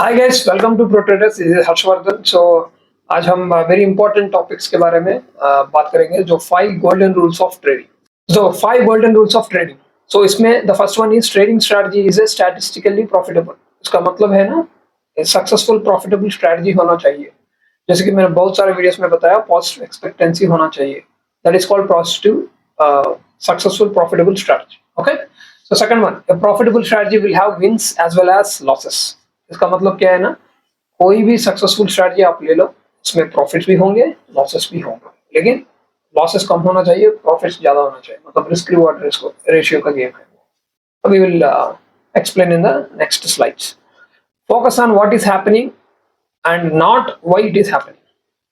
Hi guys, welcome to pro traders. This is Harshvardhan. So आज हम very important topics के बारे में बात करेंगे, जो 5 गोल्डन रूल्स ऑफ ट्रेडिंग। सो इसमें the first one is trading strategy is a statistically profitable. इसका मतलब है ना, सक्सेसफुल प्रॉफिटेबल स्ट्रेटजी होना चाहिए। जैसे कि मैंने बहुत सारे वीडियोस में बताया, पॉजिटिव एक्सपेक्टेंसी होना चाहिए। That is called positive successful profitable strategy. Okay, so second one, a profitable strategy will have wins as well as losses। इसका मतलब क्या है ना, कोई भी सक्सेसफुल स्ट्रेटजी आप ले लो, उसमें प्रॉफिट्स भी होंगे, लॉसेस भी होंगे, लेकिन लॉसेस कम होना चाहिए, प्रॉफिट्स ज्यादा होना चाहिए। मतलब रिस्क रिवॉर्ड रेशियो का गेम है। We will explain in the next slides. Focus on what is happening and not why it is happening.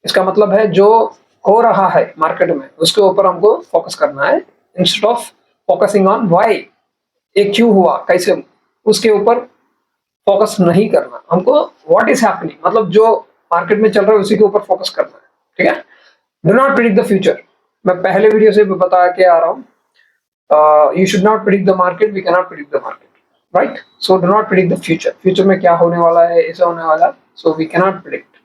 इसका मतलब है, जो हो रहा है मार्केट में उसके ऊपर हमको फोकस करना है, instead of focusing on why, ये क्यों हुआ, कैसे, उसके ऊपर फोकस नहीं करना। हमको व्हाट इज हैपनिंग, मतलब जो मार्केट में चल रहा है उसी के ऊपर फोकस करना है। ठीक है। Do not predict the future. मैं पहले वीडियो से बता के आ रहा हूँ, you should not predict the market, we can not predict the market, right. So do not predict the future. Future में क्या होने वाला है, ऐसा होने वाला है, so we can not predict.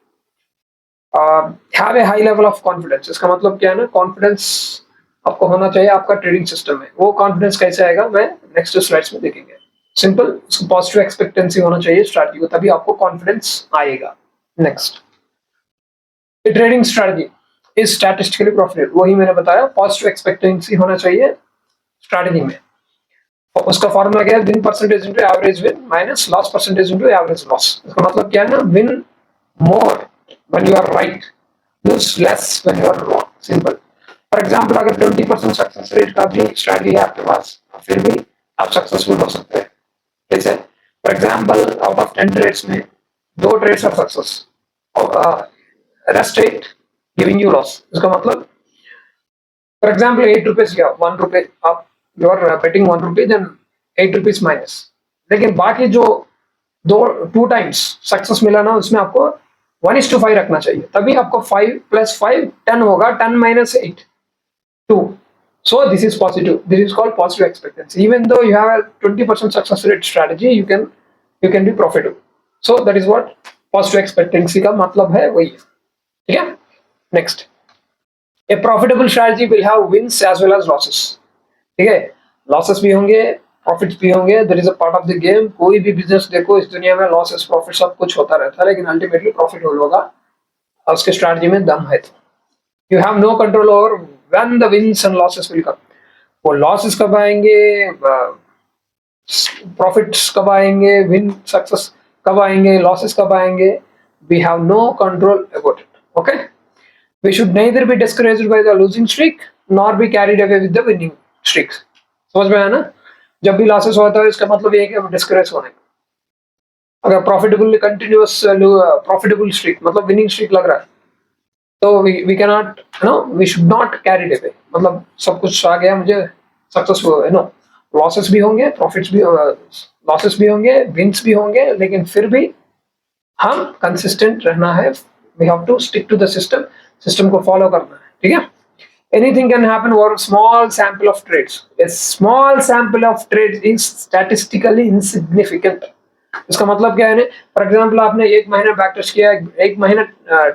Have a high level of confidence. इसका मतलब क्या है ना, कॉन्फिडेंस आपको होना चाहिए आपका ट्रेडिंग सिस्टम में। वो कॉन्फिडेंस कैसे आएगा, मैं नेक्स्ट स्लाइड्स में देखेंगे। सिंपल, उसको पॉजिटिव एक्सपेक्टेंसी होना चाहिए स्ट्रैटेजी को, तभी आपको कॉन्फिडेंस आएगा। Next, trading strategy is statistically profitable. वही मैंने बताया, पॉजिटिव एक्सपेक्टेंसी होना चाहिए स्ट्रैटेजी में। उसका फॉर्मूला क्या है, win percentage into average win minus loss percentage into average loss. इसका मतलब क्या है ना, win more when you are right, lose less when you are wrong। Simple. For example, अगर 20% सक्सेस रेट का भी स्ट्रैटेजी है आपके पास, फिर भी आप सक्सेसफुल हो सकते हैं। जैसे for example, out of 10 trades में 2 trades are success, rest 8 giving you loss. इसका मतलब फॉर एग्जाम्पल 8 रुपीज या 1 रुपए, आप you are betting 1 rupees and 8 rupees minus, लेकिन बाकी जो 2 टाइम्स सक्सेस मिला ना, उसमें आपको 1:5 रखना चाहिए, तभी आपको 5 + 5 10 होगा। 10 - 8 2। So this is positive. This is called positive expectancy. Even though you have a 20% success rate strategy, you can be profitable. So that is what positive expectancy का मतलब है, वही है। ठीक है। Next, a profitable strategy will have wins as well as losses। ठीक है, losses भी होंगे, प्रॉफिट्स भी होंगे। That is a part of the game. कोई भी बिजनेस देखो इस दुनिया में, लॉसेस प्रॉफिट सब कुछ होता रहता है, लेकिन अल्टीमेटली प्रॉफिट होगा और उसके स्ट्रैटेजी में दम है। तो you have no control over when the wins and losses will come. वो लॉसेस कब आएंगे, प्रॉफिट्स कब आएंगे, विन सक्सेस कब आएंगे, लॉसेस कब आएंगे, we have no control about it. Okay, we should neither be discouraged by the losing streak nor be carried away with the winning streaks। समझ में आया ना, जब भी लॉसेस होता है इसका मतलब ये है कि हम डिस्करेज होने। अगर प्रॉफिटेबल स्ट्रीक मतलब विनिंग स्ट्रीक लग रहा है, तो we can not, we should not carry away. मतलब सब कुछ आ गया, मुझे सक्सेसफुल, लॉसेस भी होंगे, प्रॉफिट्स भी, लॉसेस भी होंगे, विन्स भी होंगे, लेकिन फिर भी हम कंसिस्टेंट रहना है। We have to stick to the system, system को फॉलो करना है। ठीक है। Anything can happen over a small sample of trades। A small sample of trades is statistically insignificant। इसका मतलब क्या है ना, फॉर एग्जाम्पल आपने 1 महीना बैक टेस्ट किया, 1 महीना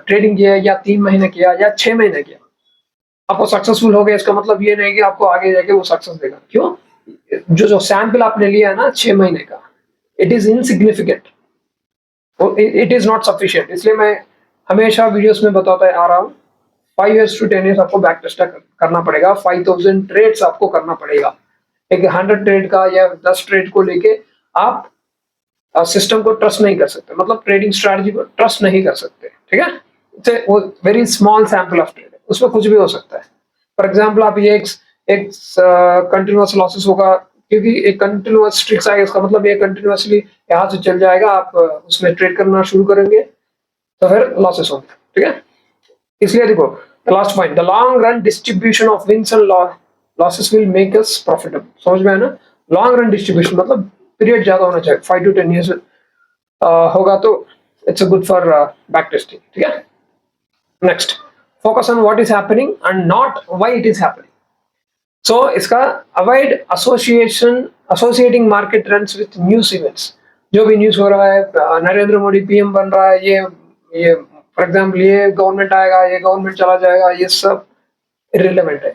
ट्रेडिंग किया, या 3 महीने किया, या 6 महीने किया, आपको सक्सेसफुल हो गया। इसका मतलब ये नहीं कि आपको आगे जाके वो सक्सेस देगा। क्यों? जो सैंपल आपने लिया है ना 6 महीने का, it is insignificant, it is not sufficient. इसलिए मैं हमेशा वीडियोस में बताता आ रहा हूँ, 5 years to 10 years आपको बैक टेस्ट करना पड़ेगा, 5000 ट्रेड्स आपको करना पड़ेगा। एक 100 ट्रेड का या 10 ट्रेड को लेके आप सिस्टम को ट्रस्ट नहीं कर सकते, मतलब ट्रेडिंग स्ट्रैटेजी को ट्रस्ट नहीं कर सकते। ठीक है। वो very small sample of trade है, उसमें कुछ भी हो सकता है। फॉर एग्जाम्पल, आप ये एक कंटिन्यूअस लॉसेस होगा, क्योंकि एक कंटिन्यूअस स्ट्रिक्स आएगा, इसका मतलब ये कंटिन्यूअसली यहाँ से चल जाएगा, आप उसमें ट्रेड करना शुरू करेंगे तो फिर लॉसेस होंगे। ठीक है। इसलिए देखो, last point, the long run distribution of wins and losses will make us profitable. समझ में है ना, लॉन्ग रन डिस्ट्रीब्यूशन मतलब पीरियड ज्यादा होना चाहिए, 5 to 10 years होगा तो it's good for back testing. ठीक है। Next, focus on what is happening and not why it is happening. So इसका avoid associating market trends with news events. जो भी न्यूज़ हो रहा है, नरेंद्र मोदी पीएम बन रहा है, ये फॉर एग्जाम्पल ये गवर्नमेंट आएगा, ये गवर्नमेंट चला जाएगा, ये सब इररिलेवेंट है,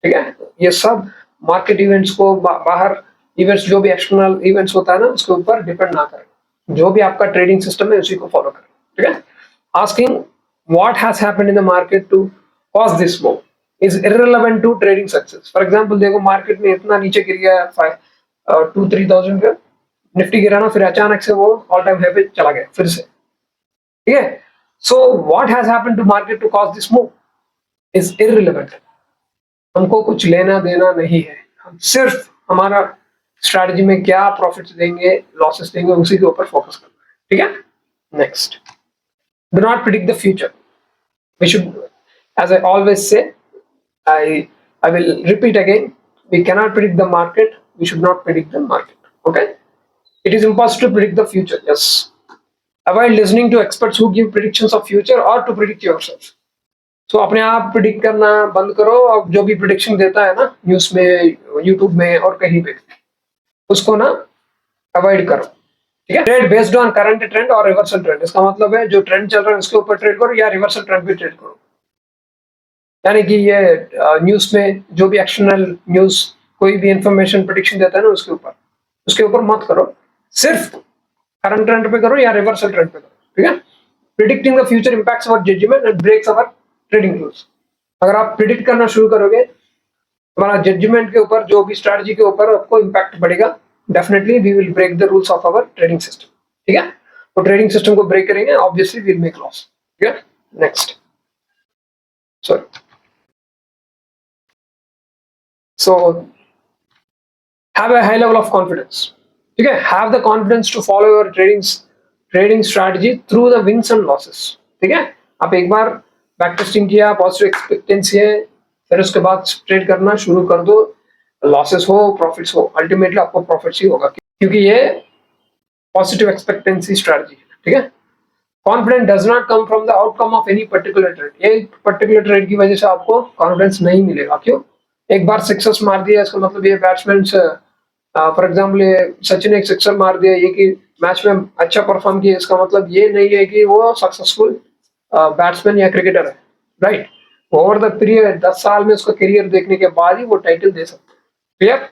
ठीक है। ये सब मार्केट इवेंट्स को बाहर इवेंट्स, जो भी एक्सटर्नल इवेंट्स होता है ना, उसके ऊपर डिपेंड ना करें। जो भी आपका ट्रेडिंग सिस्टम है उसी को फॉलो करें, ठीक है। Asking what has happened in the market to cause this move is irrelevant to trading success. For example देखो, मार्केट में इतना नीचे गिर गया 2-3,000 का निफ्टी गिरा ना, फिर अचानक से वो ऑल टाइम हाई पे चला गया फिर से, ठीक है। So what has happened to market to cause this move is irrelevant. हमको कुछ लेना देना नहीं है, हम सिर्फ हमारा स्ट्रैटेजी में क्या प्रॉफिट्स देंगे, लॉसेस देंगे, उसी के ऊपर फोकस करना है, ठीक है। Next, do not predict the future. We should, as I always say, I will repeat again, we cannot predict the market, we should not predict the market, okay? It is impossible to predict the future, yes. Avoid listening to experts who give predictions of future or to predict yourself. So अपने आप predict करना बंद करो, और जो भी prediction देता है ना न्यूज में, यूट्यूब में और कहीं पे, उसको ना अवॉइड करो, ठीक है। Trade based on current trend और रिवर्सल ट्रेंड। इसका मतलब है जो ट्रेंड चल रहा है उसके ऊपर ट्रेड करो, या रिवर्सल ट्रेंड पे ट्रेड करो। यानी कि ये न्यूज में जो भी एक्सटर्नल न्यूज, कोई भी इंफॉर्मेशन प्रेडिक्शन देता है ना, उसके ऊपर मत करो, सिर्फ करंट ट्रेंड पे करो या रिवर्सल ट्रेंड पे करो, ठीक है। Predicting the future impacts our judgement and breaks our trading rules. अगर आप प्रिडिक्ट करना शुरू करोगे, हमारा जजमेंट के ऊपर, जो भी स्ट्रैटेजी के ऊपर आपको इंपैक्ट पड़ेगा, definitely we will break the rules of our trading system, ठीक है। तो ट्रेडिंग सिस्टम को ब्रेक करेंगे, obviously we will make loss, ठीक है। Next, sorry, so have a high level of confidence, ठीक है। have the confidence to follow your trading strategy through the wins and losses, ठीक है। आप एक बार बैक टेस्टिंग किया, पॉजिटिव एक्सपेक्टेंसी है, फिर उसके बाद ट्रेड करना शुरू कर दो, लॉसेस हो प्रॉफिट्स हो, अल्टीमेटली आपको प्रॉफिट्स ही होगा, क्योंकि ये पॉजिटिव एक्सपेक्टेंसी स्ट्रेटजी है, ठीक है। Confidence does not come from the outcome of any particular trade. एक पर्टिकुलर ट्रेड की वजह से आपको कॉन्फिडेंस नहीं मिलेगा। क्यों? एक बार सिक्सर्स मार दिया, इसका मतलब ये बैट्समैन, फॉर एग्जाम्पल सचिन एक सिक्सर मार दिया, ये कि मैच में अच्छा परफॉर्म किया, इसका मतलब ये नहीं है कि वो सक्सेसफुल बैट्समैन या क्रिकेटर है, राइट। ओवर द पीरियड 10 साल में उसका करियर देखने के बाद ही वो टाइटल दे सकते हैं, क्लियर।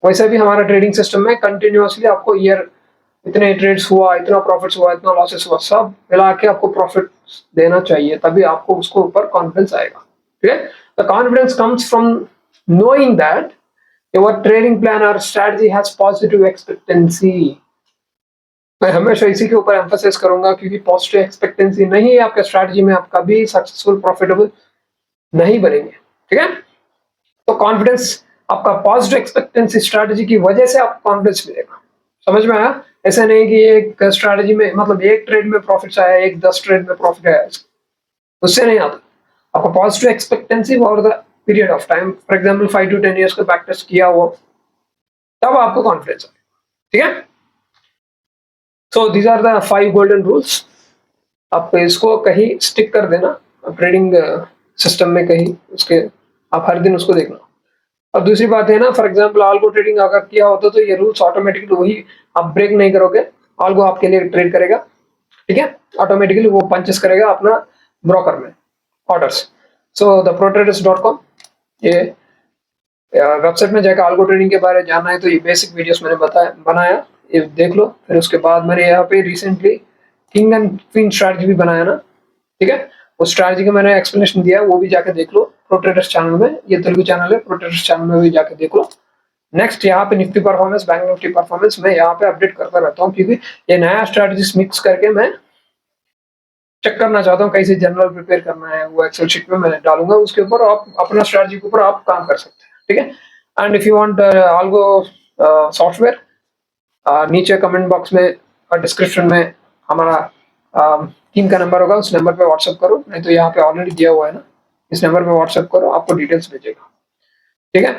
वैसे भी हमारा ट्रेडिंग सिस्टम में कंटिन्यूअसली आपको ईयर इतने ट्रेड्स हुआ, इतना प्रॉफिट्स हुआ, इतना लॉसेस हुआ, सब मिला के आपको प्रॉफिट देना चाहिए, तभी आपको उसको ऊपर कॉन्फिडेंस आएगा, ठीक है। The confidence comes from knowing that your trading plan और स्ट्रेटजी हैज पॉजिटिव एक्सपेक्टेंसी। मैं हमेशा इसी के ऊपर एम्फोसाइज करूंगा, क्योंकि पॉजिटिव एक्सपेक्टेंसी नहीं है आपके स्ट्रेटजी में, आप कभी सक्सेसफुल प्रॉफिटेबल नहीं बनेंगे, ठीक है। तो कॉन्फिडेंस आपका पॉजिटिव एक्सपेक्टेंसी स्ट्रेटजी की वजह से आपको कॉन्फिडेंस मिलेगा। समझ में आया? ऐसा नहीं कि एक स्ट्रेटजी में, मतलब एक ट्रेड में प्रॉफिट आया, एक 10 ट्रेड में प्रॉफिट आया, उससे नहीं आता। आपको positive expectancy over the period of time, for example 5 to 10 years का बैक टेस्ट किया हो, तब आपको कॉन्फिडेंस आए, ठीक है। So these are the 5 golden rules. आप इसको कहीं स्टिक कर देना ट्रेडिंग सिस्टम में, कहीं उसके आप हर दिन उसको देखना। और दूसरी बात है ना, फॉर एग्जांपल आल्गो ट्रेडिंग अगर किया होता तो ये रूल्स ऑटोमेटिकली वही आप ब्रेक नहीं करोगे, आल्गो आपके लिए ट्रेड करेगा, ठीक है। ऑटोमेटिकली वो पंचेस करेगा अपना ब्रोकर में ऑर्डर्स। सो द protraders.com, ये वेबसाइट में जाकर आल्गो ट्रेडिंग के बारे में जानना है तो ये बेसिक वीडियोस मैंने बनाया, ये देख लो। फिर उसके बाद मैंने यहाँ पे recently king and queen strategy भी बनाया ना, ठीक है। उस स्ट्रैटेजी का मैंने एक्सप्लेनेशन दिया है, वो भी जाके देख लो प्रोट्रेडर्स चैनल में, ये तेलुगु चैनल है, प्रोट्रेडर्स चैनल में भी जाके देख लो। नेक्स्ट, यहाँ पे Nifty performance, bank Nifty performance मैं यहाँ पे अपडेट करता रहता हूँ, क्योंकि ये नया स्ट्रैटेजीज मिक्स करके मैं चेक करना चाहता हूँ कैसे जनरल प्रिपेयर करना है, वो एक्सेल शीट में मैं डालूंगा, उसके ऊपर आप अपना स्ट्रैटेजी के ऊपर आप काम कर सकते हैं, ठीक है। And if you want algo software, नीचे कमेंट बॉक्स में और डिस्क्रिप्शन में हमारा टीम का नंबर होगा, उस नंबर पे व्हाट्सएप करो, नहीं तो यहाँ पे ऑलरेडी दिया हुआ है ना, इस नंबर पे व्हाट्सएप करो, आपको डिटेल्स भेजेगा, ठीक है।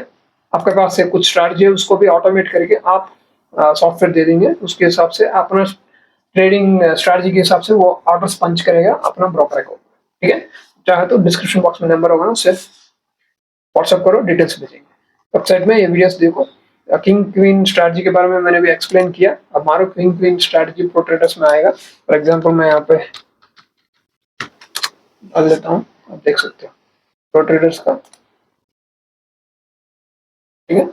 आपके पास से कुछ स्ट्रैटेजी है, उसको भी ऑटोमेट करके आप सॉफ्टवेयर दे देंगे, उसके हिसाब से अपना ट्रेडिंग स्ट्रैटेजी के हिसाब से वो ऑर्डर्स पंच करेगा अपना ब्रोकर अकाउंट, ठीक है। चाहे तो डिस्क्रिप्शन बॉक्स में नंबर होगा ना, उससे व्हाट्सएप करो, डिटेल्स भेजेंगे। वेबसाइट में ये वीडियोस देखो, किंग क्वीन स्ट्रैटेजी के बारे में मैंने भी एक्सप्लेन किया। अब हमारा king queen strategy pro traders में आएगा। फॉर एग्जांपल मैं यहाँ पे डाल लेता हूँ, आप देख सकते हो प्रो ट्रेडर्स का, ठीक है।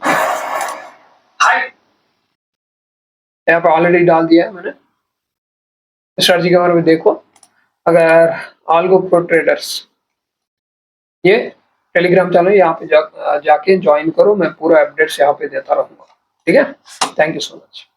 यहाँ पे ऑलरेडी डाल दिया है मैंने। स्ट्रैटेजी के बारे में देखो, अगर आल्गो प्रो ट्रेडर्स ये टेलीग्राम चैनल यहाँ पे जाके ज्वाइन करो, मैं पूरा अपडेट्स यहाँ पे देता रहूंगा, ठीक है। Thank you so much.